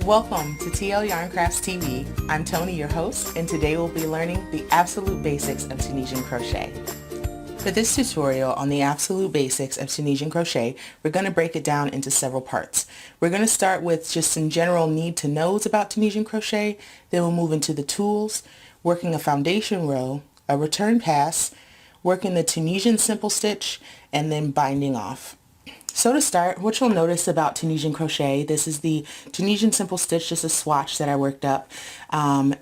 Welcome to TL Yarn Crafts TV. I'm Tony, your host, and today we'll be learning the absolute basics of Tunisian crochet. For this tutorial on the absolute basics of Tunisian crochet, we're going to break it down into several parts. We're going to start with just some general need-to-knows about Tunisian crochet, then we'll move into the tools, working a foundation row, a return pass, working the Tunisian simple stitch, and then binding off. So to start, what you'll notice about Tunisian crochet, this is the Tunisian simple stitch, just a swatch that I worked up,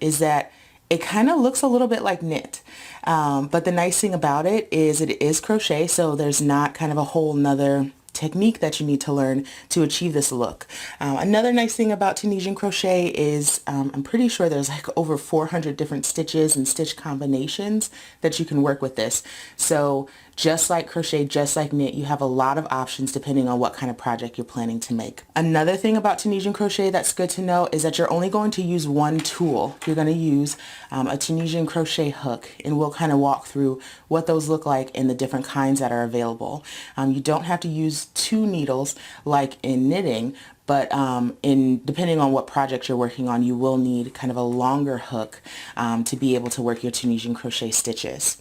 is that it kind of looks a little bit like knit. But the nice thing about it is crochet, so there's not kind of a whole nother technique that you need to learn to achieve this look. Another nice thing about Tunisian crochet is I'm pretty sure there's like over 400 different stitches and stitch combinations that you can work with this. So just like crochet, just like knit, you have a lot of options depending on what kind of project you're planning to make. Another thing about Tunisian crochet that's good to know is that you're only going to use one tool. You're going to use a Tunisian crochet hook, and we'll kind of walk through what those look like and the different kinds that are available. You don't have to use two needles like in knitting, but depending on what project you're working on, you will need kind of a longer hook to be able to work your Tunisian crochet stitches.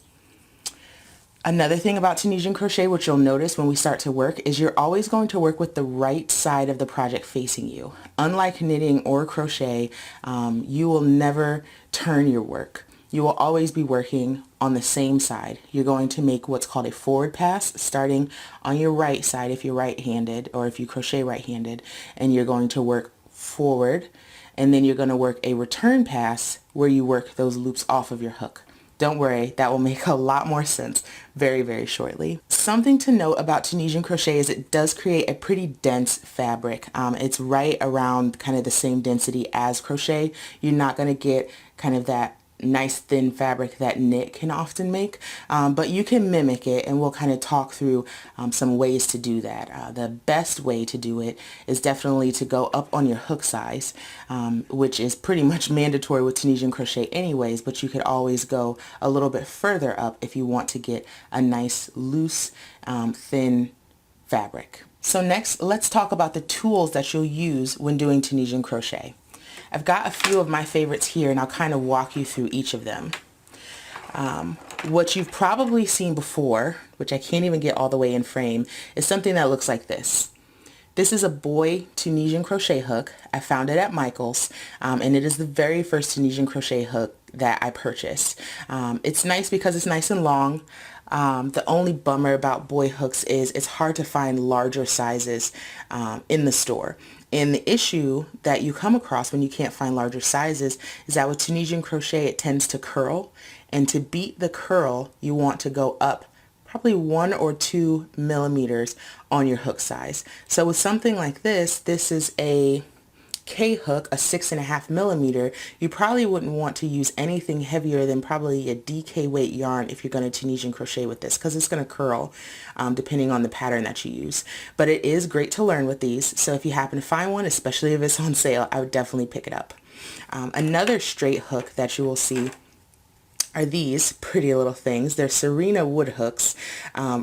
Another thing about Tunisian crochet, which you'll notice when we start to work, is you're always going to work with the right side of the project facing you. Unlike knitting or crochet, you will never turn your work. You will always be working on the same side. You're going to make what's called a forward pass, starting on your right side if you're right-handed or if you crochet right-handed, and you're going to work forward, and then you're going to work a return pass where you work those loops off of your hook. Don't worry, that will make a lot more sense very, very shortly. Something to note about Tunisian crochet is it does create a pretty dense fabric. It's right around kind of the same density as crochet. You're not going to get kind of that nice thin fabric that knit can often make, but you can mimic it, and we'll kind of talk through some ways to do that. The best way to do it is definitely to go up on your hook size, which is pretty much mandatory with Tunisian crochet anyways, but you could always go a little bit further up if you want to get a nice loose thin fabric. So next, let's talk about the tools that you'll use when doing Tunisian crochet. I've got a few of my favorites here, and I'll kind of walk you through each of them. What you've probably seen before, which I can't even get all the way in frame, is something that looks like this. This is a boy Tunisian crochet hook. I found it at Michael's, and it is the very first Tunisian crochet hook that I purchased. It's nice because it's nice and long. The only bummer about boy hooks is it's hard to find larger sizes in the store. And the issue that you come across when you can't find larger sizes is that with Tunisian crochet it tends to curl, and to beat the curl you want to go up probably 1 or 2 millimeters on your hook size. So with something like this, this is a K hook, a 6.5 millimeter, you probably wouldn't want to use anything heavier than probably a DK weight yarn if you're going to Tunisian crochet with this, because it's going to curl depending on the pattern that you use. But it is great to learn with these, so if you happen to find one, especially if it's on sale, I would definitely pick it up. Another straight hook that you will see are these pretty little things. They're Serena wood hooks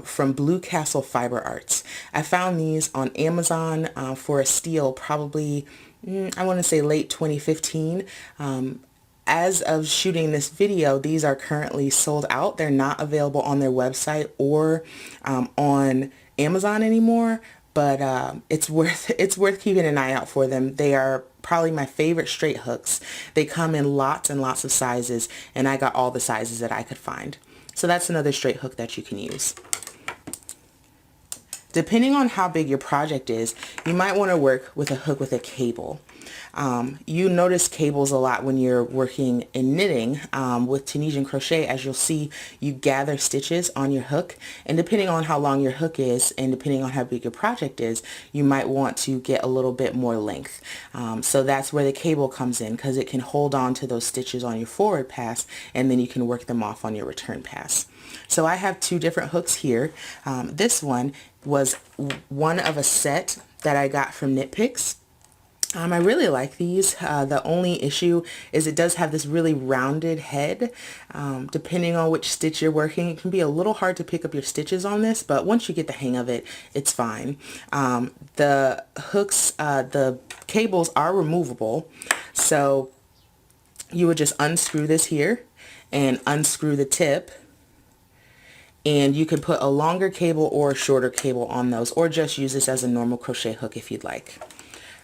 from Blue Castle Fiber Arts. I found these on Amazon for a steal probably I want to say late 2015. As of shooting this video, these are currently sold out. They're not available on their website or on Amazon anymore, but it's worth keeping an eye out for them. They are probably my favorite straight hooks. They come in lots and lots of sizes, and I got all the sizes that I could find. So that's another straight hook that you can use. Depending on how big your project is, you might want to work with a hook with a cable. You notice cables a lot when you're working in knitting. With Tunisian crochet, as you'll see, you gather stitches on your hook, and depending on how long your hook is and depending on how big your project is, you might want to get a little bit more length. So that's where the cable comes in, because it can hold on to those stitches on your forward pass, and then you can work them off on your return pass. So I have two different hooks here. This one was one of a set that I got from Knit Picks. I really like these. The only issue is it does have this really rounded head. Depending on which stitch you're working, it can be a little hard to pick up your stitches on this, but once you get the hang of it, it's fine. The hooks, the cables are removable, so you would just unscrew this here and unscrew the tip, and you can put a longer cable or a shorter cable on those, or just use this as a normal crochet hook if you'd like.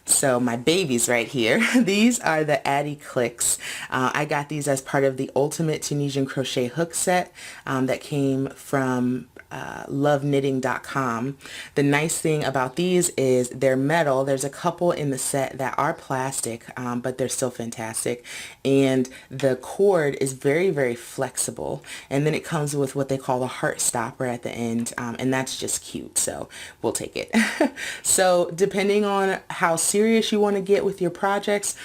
So my babies right here, these are the Addy Clicks. I got these as part of the Ultimate Tunisian Crochet Hook Set that came from loveknitting.com. The nice thing about these is they're metal. There's a couple in the set that are plastic, but they're still fantastic. And the cord is very, very flexible. And then it comes with what they call the heart stopper at the end, and that's just cute, so we'll take it. So depending on how serious you want to get with your projects,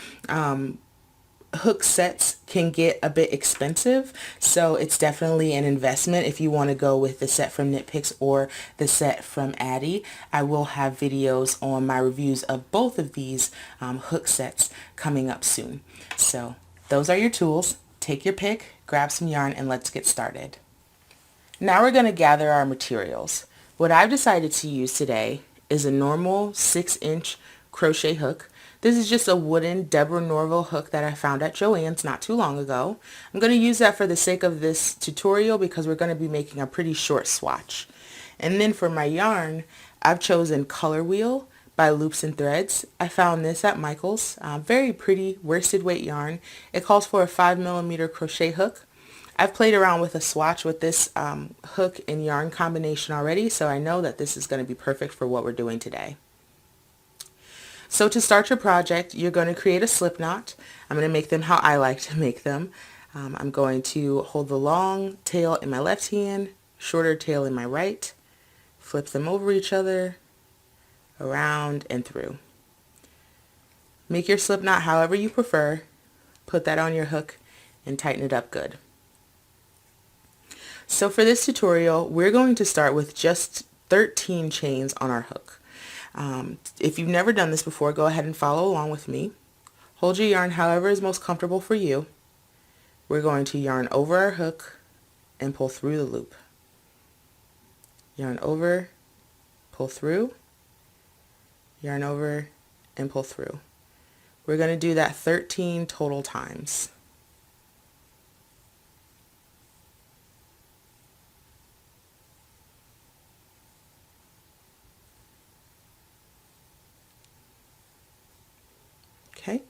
hook sets can get a bit expensive, so it's definitely an investment if you want to go with the set from Knit Picks or the set from Addy. I will have videos on my reviews of both of these hook sets coming up soon. So those are your tools. Take your pick, grab some yarn, and let's get started. Now we're going to gather our materials. What I've decided to use today is a normal 6-inch crochet hook. This is just a wooden Deborah Norville hook that I found at Joann's not too long ago. I'm going to use that for the sake of this tutorial because we're going to be making a pretty short swatch. And then for my yarn, I've chosen Color Wheel by Loops and Threads. I found this at Michael's. Very pretty worsted weight yarn. It calls for a 5mm crochet hook. I've played around with a swatch with this hook and yarn combination already, so I know that this is going to be perfect for what we're doing today. So to start your project, you're going to create a slip knot. I'm going to make them how I like to make them. I'm going to hold the long tail in my left hand, shorter tail in my right, flip them over each other, around and through. Make your slip knot however you prefer. Put that on your hook and tighten it up good. So for this tutorial, we're going to start with just 13 chains on our hook. If you've never done this before, go ahead and follow along with me. Hold your yarn however is most comfortable for you. We're going to yarn over our hook and pull through the loop. Yarn over, pull through, yarn over, and pull through. We're going to do that 13 total times. Okay,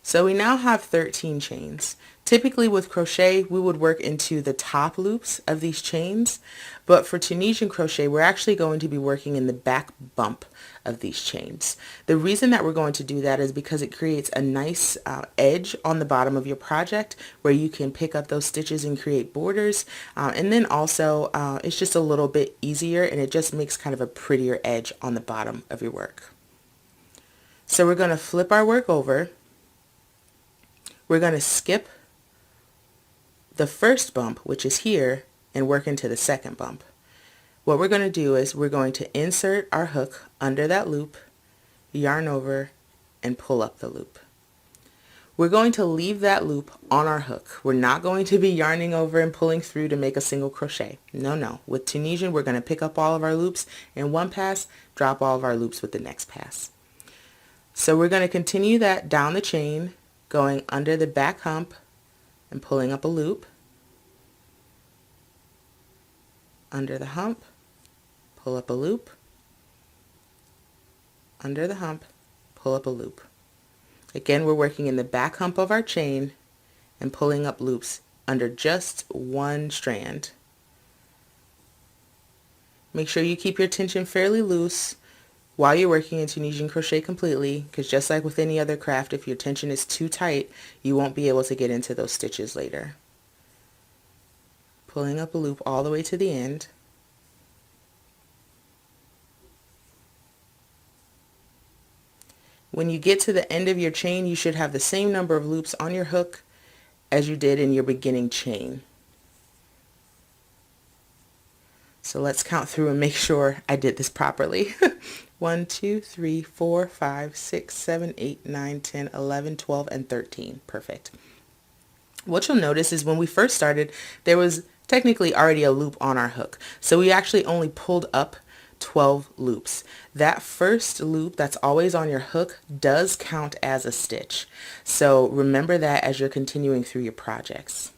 so we now have 13 chains. Typically with crochet, we would work into the top loops of these chains, but for Tunisian crochet, we're actually going to be working in the back bump of these chains. The reason that we're going to do that is because it creates a nice edge on the bottom of your project where you can pick up those stitches and create borders, and then also it's just a little bit easier, and it just makes kind of a prettier edge on the bottom of your work. So we're going to flip our work over. We're going to skip the first bump, which is here, and work into the second bump. What we're going to do is we're going to insert our hook under that loop, yarn over, and pull up the loop. We're going to leave that loop on our hook. We're not going to be yarning over and pulling through to make a single crochet. No, no. With Tunisian, we're going to pick up all of our loops in one pass, drop all of our loops with the next pass. So we're going to continue that down the chain, going under the back hump and pulling up a loop, under the hump, pull up a loop, under the hump, pull up a loop. Again, we're working in the back hump of our chain and pulling up loops under just one strand. Make sure you keep your tension fairly loose while you're working in Tunisian crochet completely, because just like with any other craft, if your tension is too tight, you won't be able to get into those stitches later. Pulling up a loop all the way to the end. When you get to the end of your chain, you should have the same number of loops on your hook as you did in your beginning chain. So let's count through and make sure I did this properly. 1, 2, 3, 4, 5, 6, 7, 8, 9, 10, 11, 12, and 13. Perfect. What you'll notice is when we first started, there was technically already a loop on our hook. So we actually only pulled up 12 loops. That first loop that's always on your hook does count as a stitch. So remember that as you're continuing through your projects.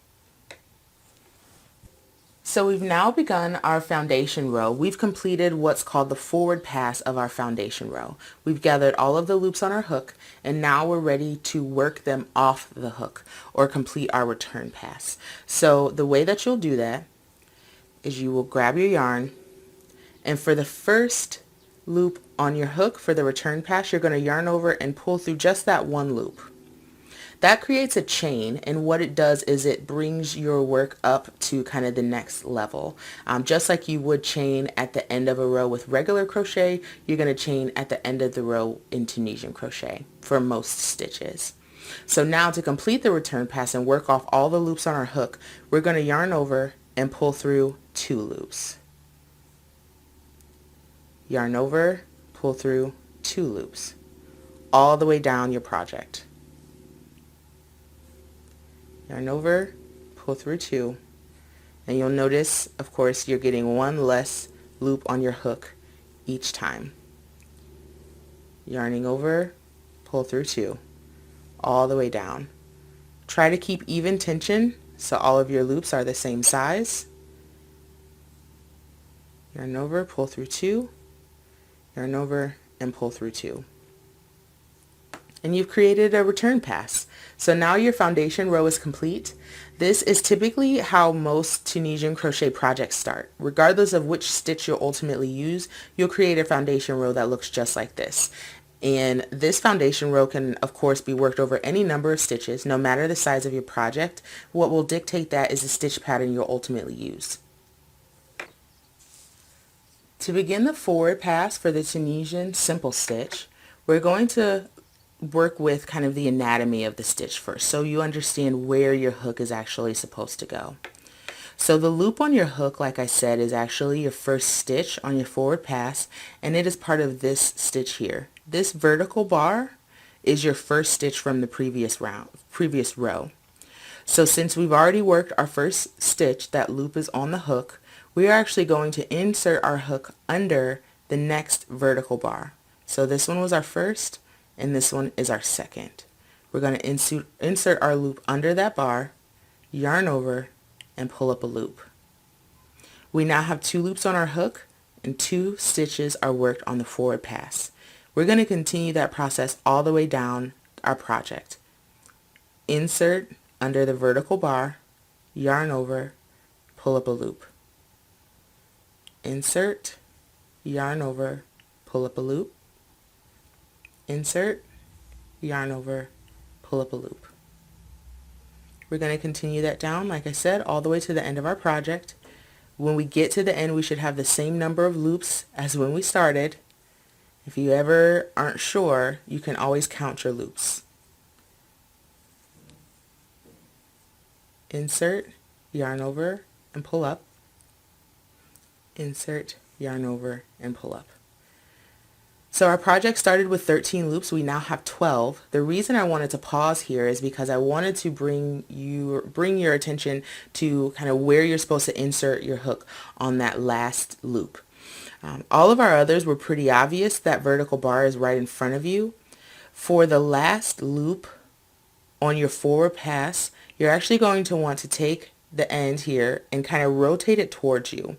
So we've now begun our foundation row. We've completed what's called the forward pass of our foundation row. We've gathered all of the loops on our hook, and now we're ready to work them off the hook or complete our return pass. So the way that you'll do that is you will grab your yarn, and for the first loop on your hook for the return pass, you're going to yarn over and pull through just that one loop. That creates a chain, and what it does is it brings your work up to kind of the next level. Just like you would chain at the end of a row with regular crochet, you're going to chain at the end of the row in Tunisian crochet for most stitches. So now to complete the return pass and work off all the loops on our hook, we're going to yarn over and pull through 2 loops. Yarn over, pull through 2 loops, all the way down your project. Yarn over, pull through 2, and you'll notice, of course, you're getting 1 less loop on your hook each time. Yarning over, pull through 2, all the way down. Try to keep even tension so all of your loops are the same size. Yarn over, pull through 2, yarn over, and pull through 2. And you've created a return pass. So now your foundation row is complete. This is typically how most Tunisian crochet projects start. Regardless of which stitch you'll ultimately use, you'll create a foundation row that looks just like this. And this foundation row can, of course, be worked over any number of stitches, no matter the size of your project. What will dictate that is the stitch pattern you'll ultimately use. To begin the forward pass for the Tunisian simple stitch, we're going to work with kind of the anatomy of the stitch first, so you understand where your hook is actually supposed to go. So the loop on your hook, like I said, is actually your first stitch on your forward pass, and it is part of this stitch here. This vertical bar is your first stitch from the previous row. So since we've already worked our first stitch, that loop is on the hook, we are actually going to insert our hook under the next vertical bar. So this one was our first, and this one is our second. We're going to insert our loop under that bar, yarn over, and pull up a loop. We now have 2 loops on our hook, and 2 stitches are worked on the forward pass. We're going to continue that process all the way down our project. Insert under the vertical bar, yarn over, pull up a loop. Insert, yarn over, pull up a loop. Insert, yarn over, pull up a loop. We're going to continue that down, like I said, all the way to the end of our project. When we get to the end, we should have the same number of loops as when we started. If you ever aren't sure, you can always count your loops. Insert, yarn over, and pull up. Insert, yarn over, and pull up. So our project started with 13 loops. We now have 12. The reason I wanted to pause here is because I wanted to bring your attention to kind of where you're supposed to insert your hook on that last loop. All of our others were pretty obvious. That vertical bar is right in front of you. For the last loop on your forward pass, you're actually going to want to take the end here and kind of rotate it towards you,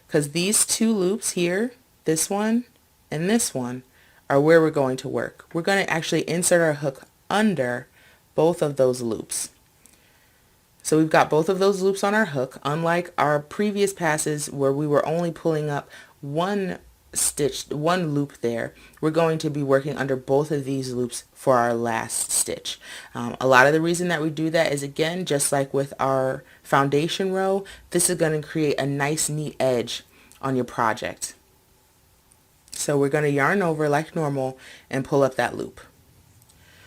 because these 2 loops here, this one and this one, are where we're going to work. We're going to actually insert our hook under both of those loops. So we've got both of those loops on our hook, unlike our previous passes where we were only pulling up one loop there. We're going to be working under both of these loops for our last stitch. A lot of the reason that we do that is, again, just like with our foundation row, this is going to create a nice neat edge on your project. So we're going to yarn over like normal and pull up that loop.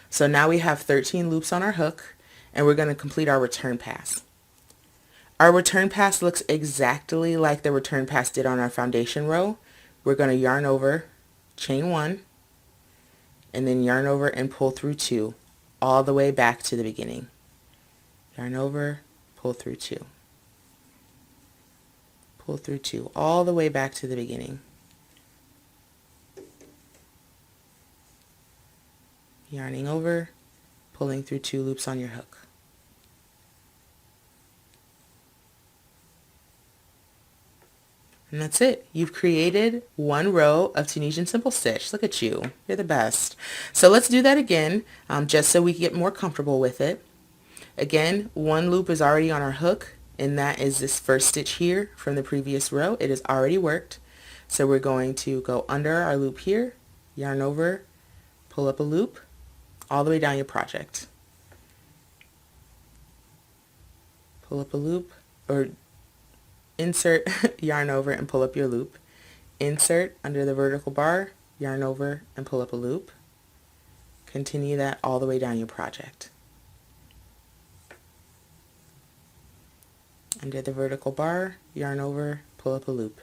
So now we have 13 loops on our hook, and we're going to complete our return pass. Our return pass looks exactly like the return pass did on our foundation row. We're going to yarn over chain 1, and then yarn over and pull through 2 all the way back to the beginning. Yarn over, pull through 2. Pull through 2 all the way back to the beginning. Yarning over, pulling through 2 loops on your hook. And that's it. You've created 1 row of Tunisian simple stitch. Look at you. You're the best. So let's do that again, just so we get more comfortable with it. Again, 1 loop is already on our hook, and that is this first stitch here from the previous row. It has already worked. So we're going to go under our loop here, yarn over, pull up a loop, all the way down your project. Pull up a loop, or insert, yarn over and pull up your loop. Insert under the vertical bar, yarn over and pull up a loop. Continue that all the way down your project. Under the vertical bar, yarn over, pull up a loop.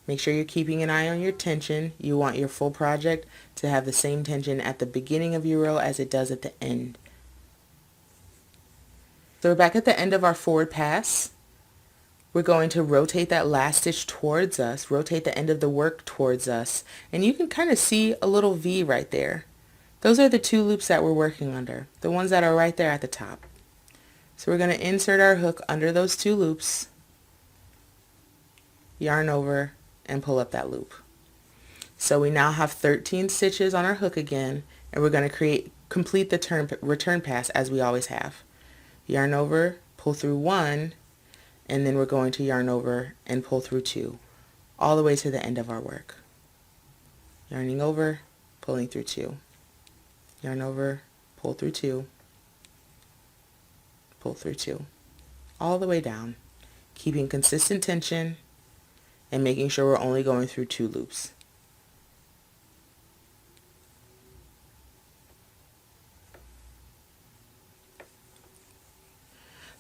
Make sure you're keeping an eye on your tension. You want your full project to have the same tension at the beginning of your row as it does at the end. So we're back at the end of our forward pass. We're going to rotate that last stitch towards us, rotate the end of the work towards us, and you can kind of see a little V right there. Those are the 2 loops that we're working under, the ones that are right there at the top. So we're going to insert our hook under those 2 loops, yarn over, and pull up that loop. So we now have 13 stitches on our hook again, and we're going to complete the return pass as we always have. Yarn over, pull through 1, and then we're going to yarn over and pull through 2 all the way to the end of our work. Yarning over, pulling through 2. Yarn over, pull through 2, pull through 2, all the way down, keeping consistent tension and making sure we're only going through 2 loops.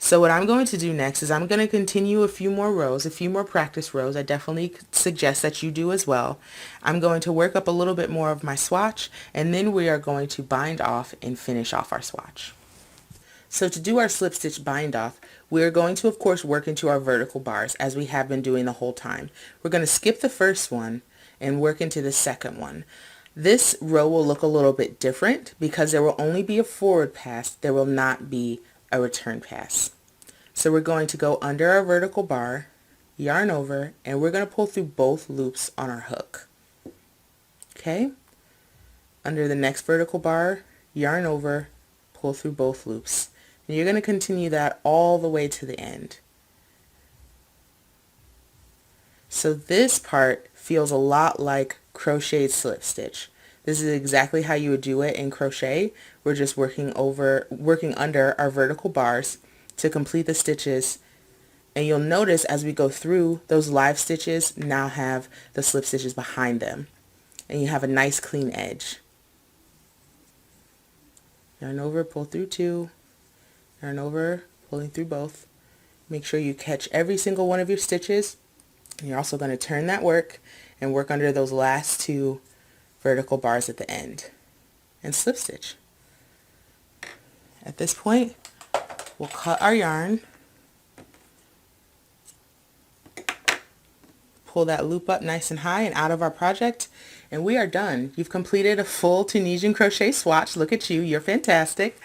So what I'm going to do next is I'm going to continue a few more rows, a few more practice rows. I definitely suggest that you do as well. I'm going to work up a little bit more of my swatch, and then we are going to bind off and finish off our swatch. So to do our slip stitch bind off, we're going to of course work into our vertical bars as we have been doing the whole time. We're going to skip the first one and work into the second one. This row will look a little bit different because there will only be a forward pass. There will not be a return pass. So we're going to go under our vertical bar, yarn over, and we're going to pull through both loops on our hook. Okay? Under the next vertical bar, yarn over, pull through both loops. And you're going to continue that all the way to the end. So this part feels a lot like crocheted slip stitch. This is exactly how you would do it in crochet. We're just working under our vertical bars to complete the stitches, and you'll notice as we go through, those live stitches now have the slip stitches behind them, and you have a nice clean edge. Yarn over, pull through 2, yarn over, pulling through both. Make sure you catch every single one of your stitches. You're also going to turn that work and work under those last 2 vertical bars at the end and slip stitch. At this point, we'll cut our yarn, pull that loop up nice and high and out of our project, and we are done. You've completed a full Tunisian crochet swatch. Look at you, you're fantastic.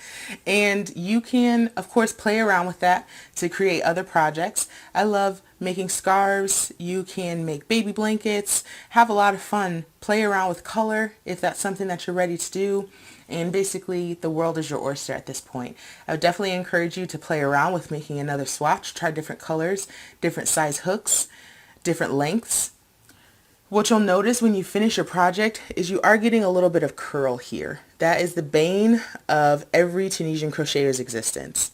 And you can, of course, play around with that to create other projects. I love making scarves. You can make baby blankets, have a lot of fun, play around with color if that's something that you're ready to do. And basically, the world is your oyster at this point. I would definitely encourage you to play around with making another swatch, try different colors, different size hooks, different lengths. What you'll notice when you finish your project is you are getting a little bit of curl here. That is the bane of every Tunisian crocheter's existence.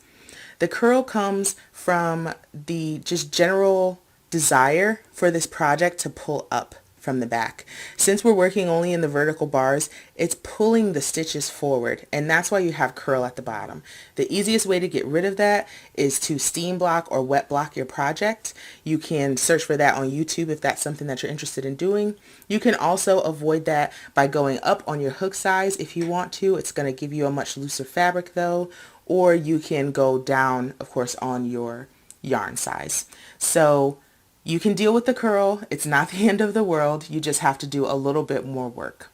The curl comes from the just general desire for this project to pull up from the back. Since we're working only in the vertical bars, it's pulling the stitches forward, and that's why you have curl at the bottom. The easiest way to get rid of that is to steam block or wet block your project. You can search for that on YouTube if that's something that you're interested in doing. You can also avoid that by going up on your hook size if you want to. It's going to give you a much looser fabric though, or you can go down, of course, on your yarn size. So you can deal with the curl. It's not the end of the world. You just have to do a little bit more work.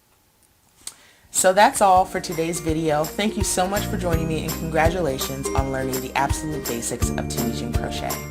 So that's all for today's video. Thank you so much for joining me, and congratulations on learning the absolute basics of Tunisian crochet.